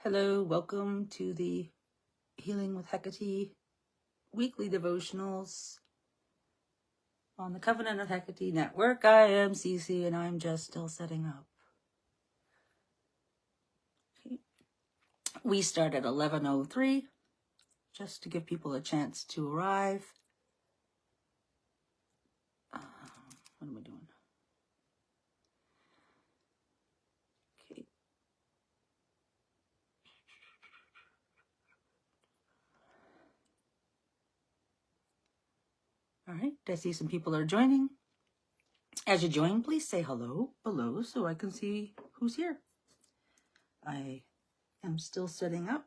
Hello, welcome to the Healing with Hecate weekly devotionals on the Covenant of Hecate Network. I am Cece and I'm just still setting up. Okay. We start at 11:03 just to give people a chance to arrive. What am I doing? Okay. All right, I see some people are joining. As you join, please say hello below so I can see who's here. I am still setting up.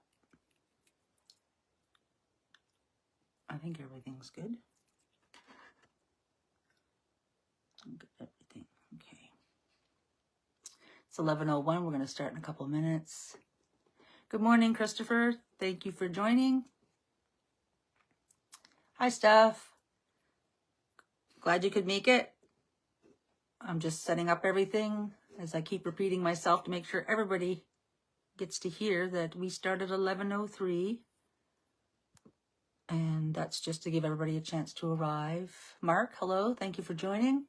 I think everything's good. Good, everything. Okay. It's 11:01. We're going to start in a couple of minutes. Good morning, Christopher. Thank you for joining. Hi, Steph. Glad you could make it. I'm just setting up everything as I keep repeating myself to make sure everybody gets to hear that we start at 11:03. And that's just to give everybody a chance to arrive. Mark, hello. Thank you for joining.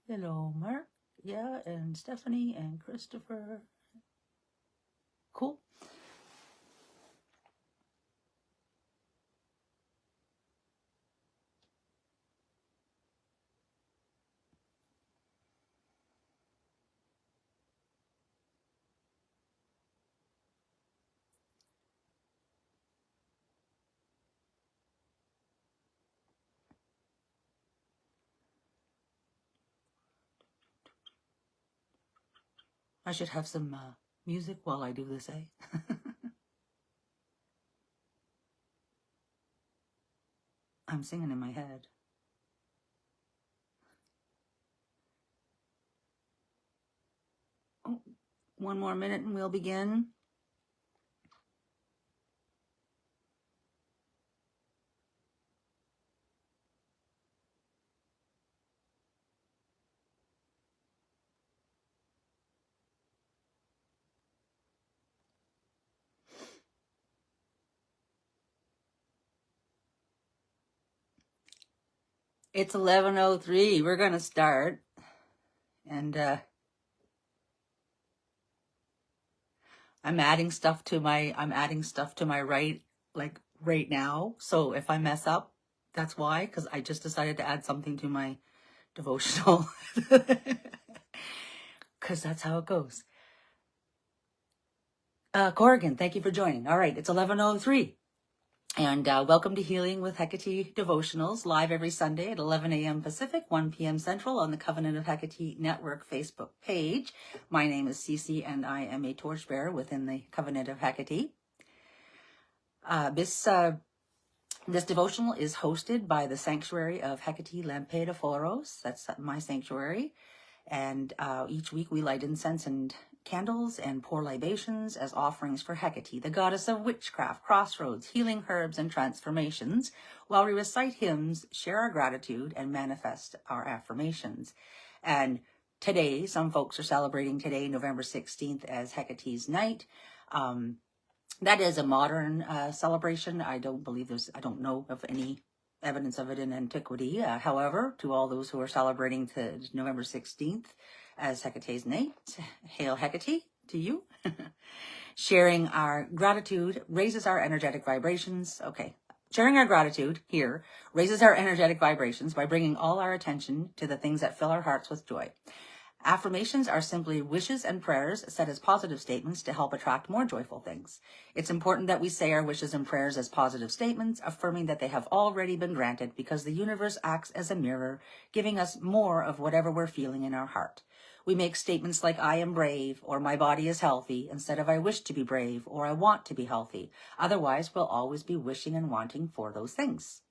Hello, Mark. Yeah, and Stephanie and Christopher. Cool. I should have some music while I do this, eh? I'm singing in my head. Oh, one more minute and we'll begin. It's 11:03. We're going to start. And I'm adding stuff to my right, like right now. So if I mess up, that's why, because I just decided to add something to my devotional. Because that's how it goes. Corrigan, thank you for joining. All right, it's 11:03. And welcome to Healing with Hecate Devotionals, live every Sunday at 11 a.m. Pacific, 1 p.m. Central on the Covenant of Hecate Network Facebook page. My name is Cece, and I am a Torchbearer within the Covenant of Hecate. This devotional is hosted by the Sanctuary of Hecate Lampeda Foros. That's my sanctuary. And each week we light incense and candles and pour libations as offerings for Hecate, the goddess of witchcraft, crossroads, healing herbs, and transformations, while we recite hymns, share our gratitude, and manifest our affirmations. And today, some folks are celebrating today, November 16th, as Hecate's Night. That is a modern celebration. I don't know of any evidence of it in antiquity. However, to all those who are celebrating to November 16th as Hecate's Night, hail Hecate to you. Sharing our gratitude raises our energetic vibrations. Okay. Sharing our gratitude here raises our energetic vibrations by bringing all our attention to the things that fill our hearts with joy. Affirmations are simply wishes and prayers set as positive statements to help attract more joyful things. It's important that we say our wishes and prayers as positive statements, affirming that they have already been granted because the universe acts as a mirror, giving us more of whatever we're feeling in our heart. We make statements like, I am brave, or my body is healthy, instead of I wish to be brave, or I want to be healthy. Otherwise, we'll always be wishing and wanting for those things.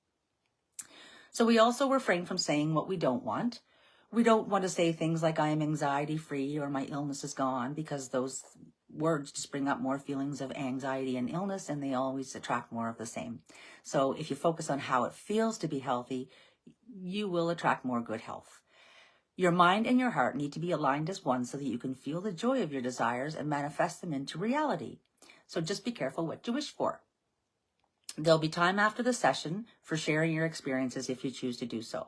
So we also refrain from saying what we don't want. We don't want to say things like I am anxiety free or my illness is gone, because those words just bring up more feelings of anxiety and illness, and they always attract more of the same. So if you focus on how it feels to be healthy, you will attract more good health. Your mind and your heart need to be aligned as one so that you can feel the joy of your desires and manifest them into reality. So just be careful what you wish for. There'll be time after the session for sharing your experiences if you choose to do so.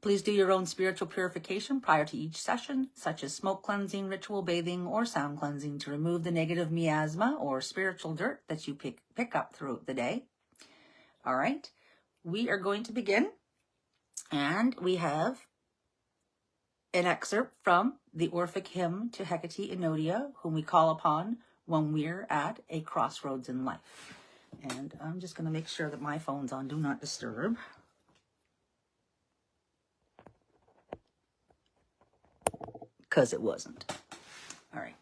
Please do your own spiritual purification prior to each session, such as smoke cleansing, ritual bathing, or sound cleansing to remove the negative miasma or spiritual dirt that you pick up throughout the day. All right, we are going to begin, and we have an excerpt from the Orphic hymn to Hecate Enodia, whom we call upon when we're at a crossroads in life. And I'm just going to make sure that my phone's on Do Not Disturb. Because it wasn't. All right.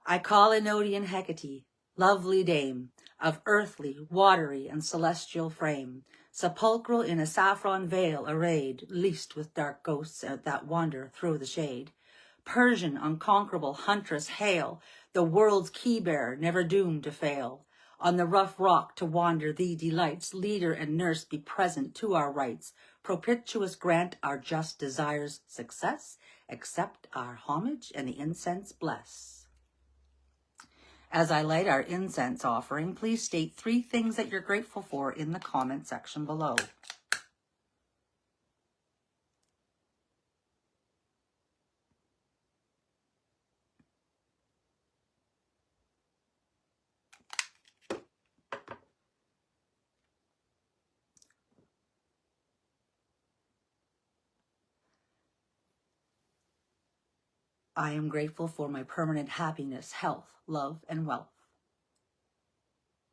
I call Enodian Hecate, lovely dame, of earthly, watery, and celestial frame, sepulchral in a saffron veil arrayed, leased with dark ghosts that wander through the shade. Persian, unconquerable huntress, hail, the world's key-bearer, never doomed to fail. On the rough rock to wander thee delights, leader and nurse be present to our rights. Propitious grant our just desires success, accept our homage and the incense bless. As I light our incense offering, please state 3 things that you're grateful for in the comment section below. I am grateful for my permanent happiness, health, love, and wealth.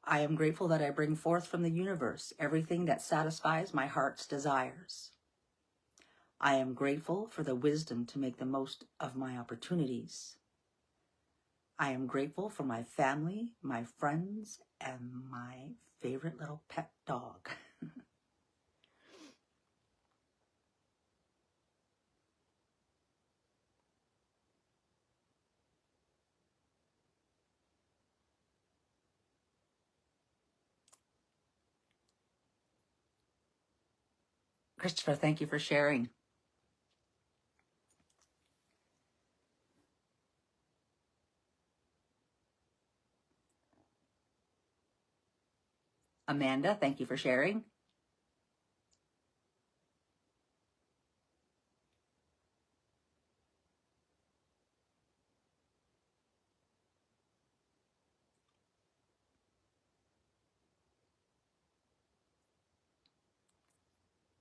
I am grateful that I bring forth from the universe everything that satisfies my heart's desires. I am grateful for the wisdom to make the most of my opportunities. I am grateful for my family, my friends, and my favorite little pet dog. Christopher, thank you for sharing. Amanda, thank you for sharing.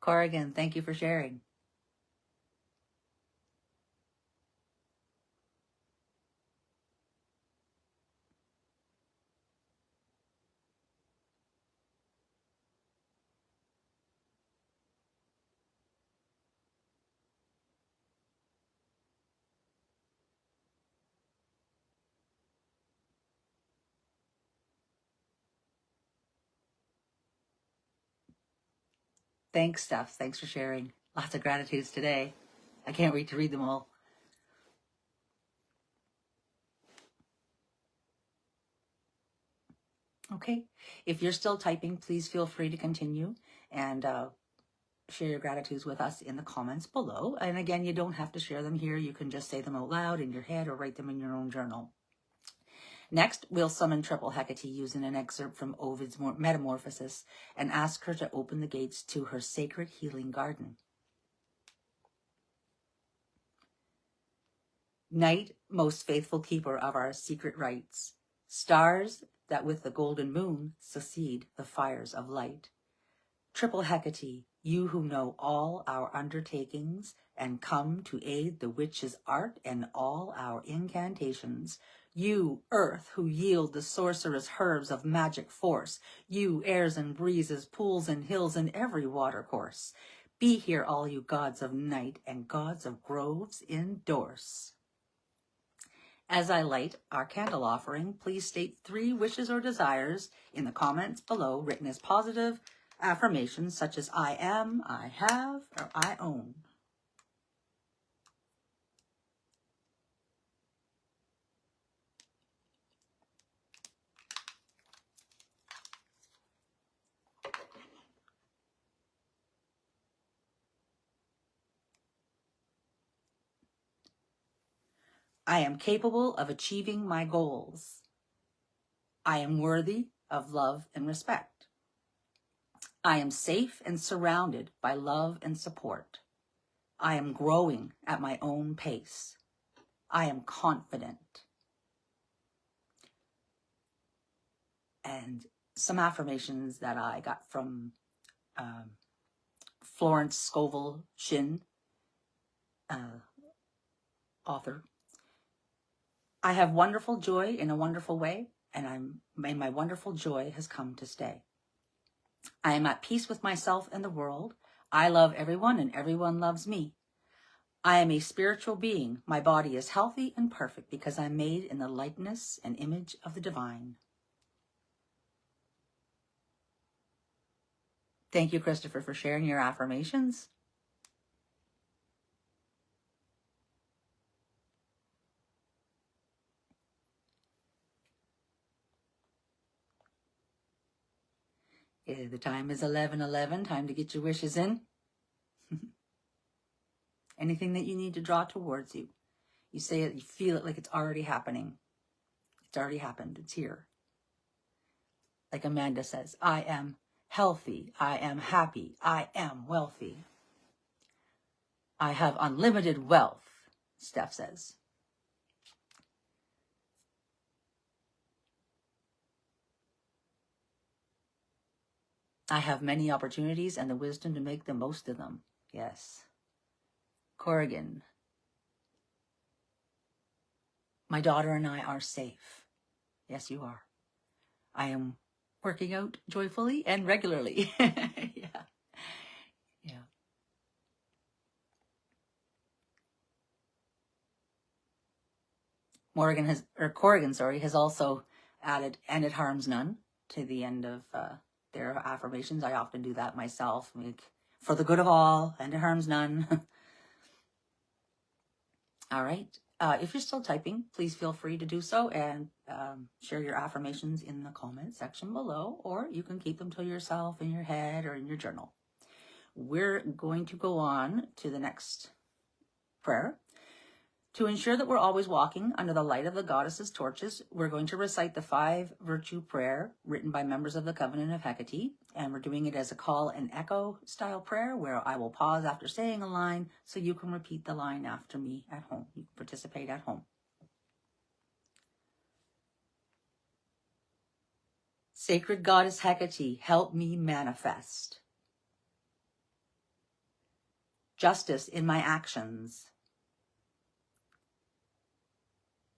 Corrigan, thank you for sharing. Thanks, Steph. Thanks for sharing. Lots of gratitudes today. I can't wait to read them all. Okay. If you're still typing, please feel free to continue and share your gratitudes with us in the comments below. And again, you don't have to share them here. You can just say them out loud in your head or write them in your own journal. Next, we'll summon Triple Hecate using an excerpt from Ovid's Metamorphosis and ask her to open the gates to her sacred healing garden. Night, most faithful keeper of our secret rites, stars that with the golden moon succeed the fires of light. Triple Hecate, you who know all our undertakings and come to aid the witch's art and all our incantations. You, earth, who yield the sorceress herbs of magic force. You, airs and breezes, pools and hills, and every watercourse. Be here, all you gods of night and gods of groves endorse. As I light our candle offering, please state 3 wishes or desires in the comments below, written as positive affirmations such as I am, I have, or I own. I am capable of achieving my goals. I am worthy of love and respect. I am safe and surrounded by love and support. I am growing at my own pace. I am confident. And some affirmations that I got from Florence Scovel Shin, author. I have wonderful joy in a wonderful way, and my wonderful joy has come to stay. I am at peace with myself and the world. I love everyone and everyone loves me. I am a spiritual being. My body is healthy and perfect because I'm made in the likeness and image of the divine. Thank you, Christopher, for sharing your affirmations. The time is 11:11. Time to get your wishes in. Anything that you need to draw towards you. You say it, you feel it like it's already happening. It's already happened. It's here. Like Amanda says, I am healthy. I am happy. I am wealthy. I have unlimited wealth, Steph says. I have many opportunities and the wisdom to make the most of them. Yes. Corrigan. My daughter and I are safe. Yes, you are. I am working out joyfully and regularly. Yeah. Yeah. Corrigan has also added, and it harms none, to the end of their affirmations. I often do that myself. Like, for the good of all, and it harms none. All right. If you're still typing, please feel free to do so and share your affirmations in the comment section below, or you can keep them to yourself in your head or in your journal. We're going to go on to the next prayer. To ensure that we're always walking under the light of the goddess's torches, we're going to recite the 5 virtue prayer written by members of the Covenant of Hecate, and we're doing it as a call and echo style prayer where I will pause after saying a line so you can repeat the line after me at home. You can participate at home. Sacred Goddess Hekate, help me manifest justice in my actions,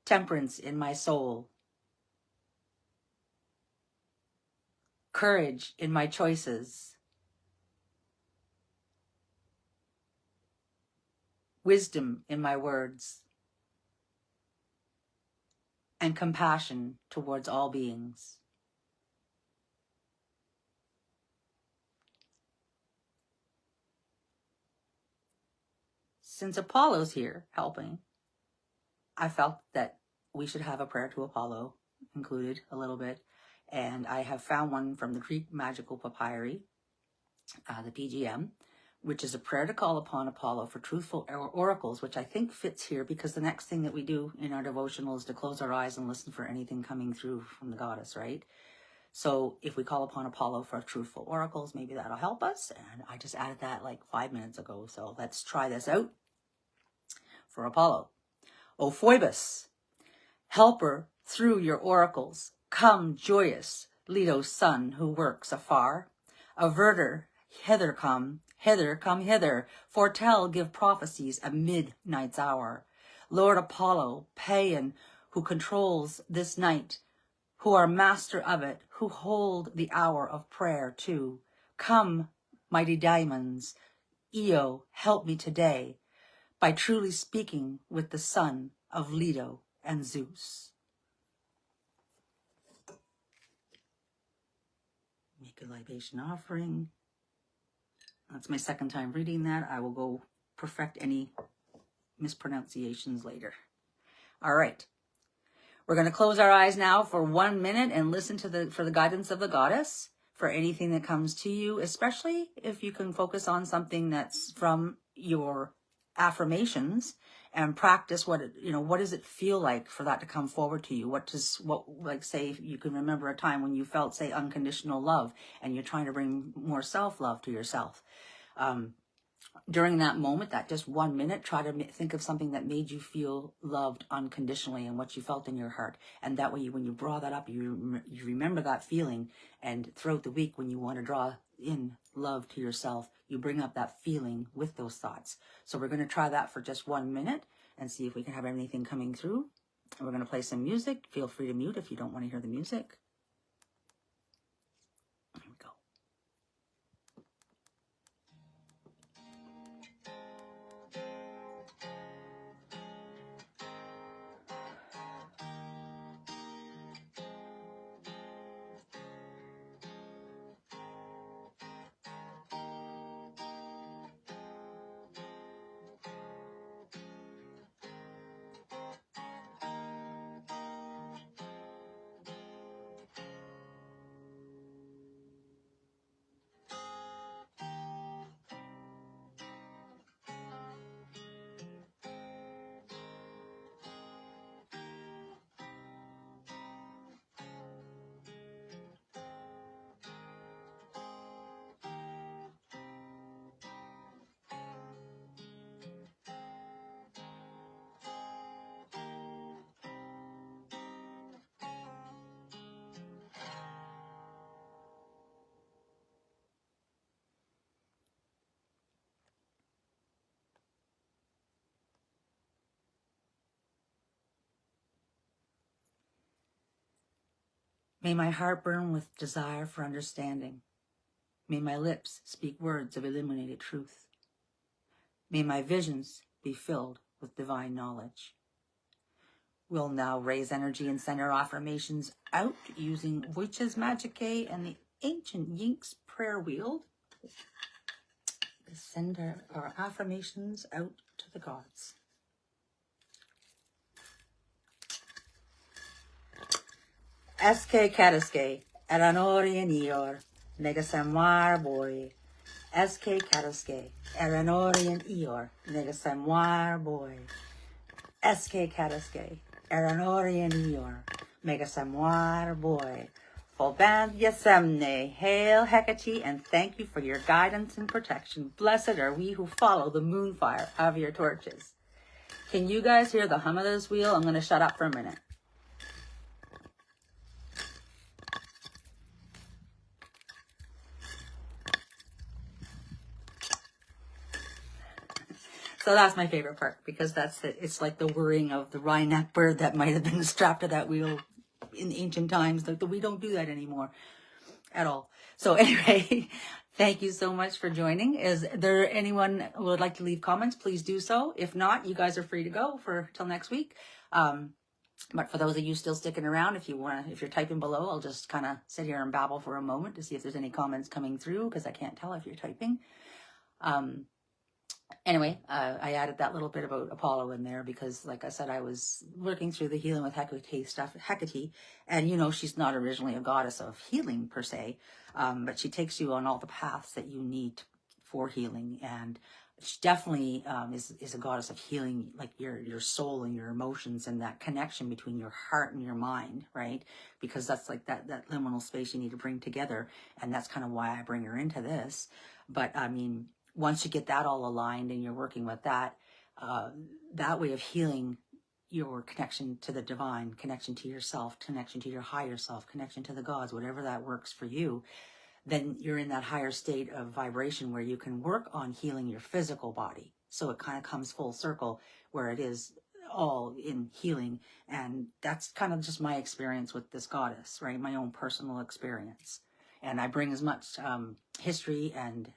temperance in my soul, courage in my choices, wisdom in my words, and compassion towards all beings. Since Apollo's here helping, I felt that we should have a prayer to Apollo included a little bit. And I have found one from the Greek Magical Papyri, the PGM, which is a prayer to call upon Apollo for truthful oracles, which I think fits here because the next thing that we do in our devotional is to close our eyes and listen for anything coming through from the goddess, right? So if we call upon Apollo for truthful oracles, maybe that'll help us. And I just added that like 5 minutes ago. So let's try this out for Apollo. O Phoebus, helper through your oracles, come joyous, Leto's son who works afar. Averter, hither, come hither, foretell, give prophecies a midnight's hour. Lord Apollo, Paean, who controls this night, who are master of it, who hold the hour of prayer too. Come, mighty diamonds, Io, help me today, by truly speaking with the son of Leto and Zeus. Make a libation offering. That's my second time reading that. I will go perfect any mispronunciations later. All right. We're going to close our eyes now for 1 minute and listen to for the guidance of the goddess for anything that comes to you, especially if you can focus on something that's from your affirmations and practice what does it feel like for that to come forward to you? Like say you can remember a time when you felt, say, unconditional love and you're trying to bring more self-love to yourself. During that moment, that just 1 minute, try to think of something that made you feel loved unconditionally and what you felt in your heart. And that way, when you draw that up, you remember that feeling. And throughout the week, when you want to draw in love to yourself, you bring up that feeling with those thoughts. So we're going to try that for just 1 minute and see if we can have anything coming through. And we're going to play some music. Feel free to mute if you don't want to hear the music. There we go. May my heart burn with desire for understanding. May my lips speak words of illuminated truth. May my visions be filled with divine knowledge. We'll now raise energy and send our affirmations out using Witch's Magicae and the ancient Yinks prayer wheel. Send our affirmations out to the gods. Eske Kataske, Eranorian Eor, Negasamar boy. Eske Kataske, Eranorian Eor, Negasamar boy. Eske Kataske, Eranorian Eor, Megasamar boy. Fulband Yasemne, hail Hecate, and thank you for your guidance and protection. Blessed are we who follow the moonfire of your torches. Can you guys hear the hum of this wheel? I'm going to shut up for a minute. So that's my favorite part, because it's like the whirring of the wry-necked bird that might have been strapped to that wheel in ancient times. We don't do that anymore at all. So anyway, thank you so much for joining. Is there anyone who would like to leave comments? Please do so. If not, you guys are free to go till next week. But for those of you still sticking around, if you're typing below, I'll just kind of sit here and babble for a moment to see if there's any comments coming through, because I can't tell if you're typing. Anyway, I added that little bit about Apollo in there because, like I said, I was working through the healing with Hecate stuff. Hecate, and she's not originally a goddess of healing per se, but she takes you on all the paths that you need for healing, and she definitely is a goddess of healing, like your soul and your emotions and that connection between your heart and your mind, right? Because that's like that liminal space you need to bring together, and that's kind of why I bring her into this. But I mean, once you get that all aligned and you're working with that, that way of healing your connection to the divine, connection to yourself, connection to your higher self, connection to the gods, whatever that works for you, then you're in that higher state of vibration where you can work on healing your physical body. So it kind of comes full circle where it is all in healing. And that's kind of just my experience with this goddess, right? My own personal experience. And I bring as much history and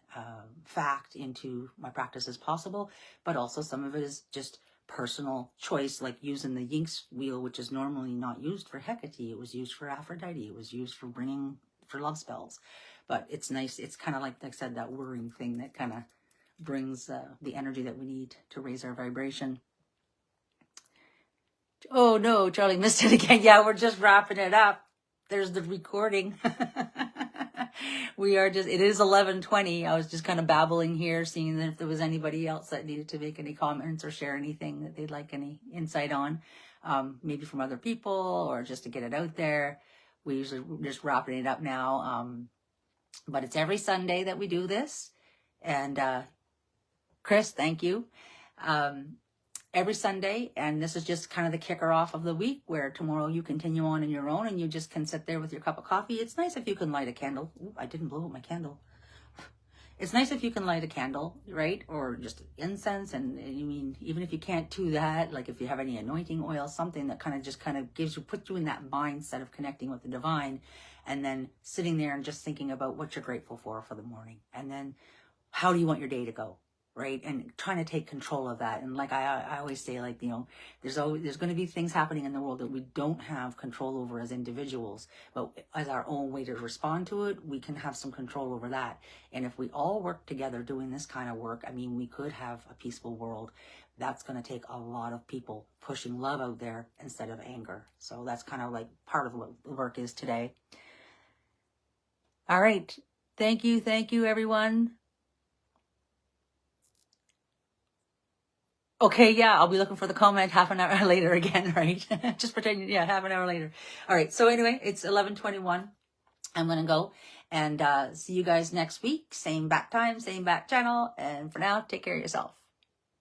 fact into my practice as possible, but also some of it is just personal choice, like using the Yinx wheel, which is normally not used for Hecate. It was used for Aphrodite. It was used for love spells. But it's nice. It's kind of like I said, that whirring thing that kind of brings the energy that we need to raise our vibration. Oh no, Charlie missed it again. Yeah, we're just wrapping it up. There's the recording. It is 11:20. I was just kind of babbling here, seeing if there was anybody else that needed to make any comments or share anything that they'd like any insight on, maybe from other people or just to get it out there. We're just wrapping it up now. But it's every Sunday that we do this. And Chris, thank you. Every Sunday, and this is just kind of the kicker off of the week, where tomorrow you continue on in your own and you just can sit there with your cup of coffee. It's nice if you can light a candle. Ooh, I didn't blow up my candle. It's nice if you can light a candle, right? Or just incense, and you mean, even if you can't do that, like if you have any anointing oil, something that kind of puts you in that mindset of connecting with the divine, and then sitting there and just thinking about what you're grateful for the morning. And then how do you want your day to go? Right? And trying to take control of that. And like I always say, like, there's going to be things happening in the world that we don't have control over as individuals, but as our own way to respond to it, we can have some control over that. And if we all work together doing this kind of work, I mean, we could have a peaceful world. That's going to take a lot of people pushing love out there instead of anger. So that's kind of like part of what the work is today. All right. Thank you, everyone. Okay, yeah, I'll be looking for the comment half an hour later again, right? Just pretending, yeah, half an hour later. All right, so anyway, it's 11:21. I'm going to go and see you guys next week. Same back time, same back channel. And for now, take care of yourself.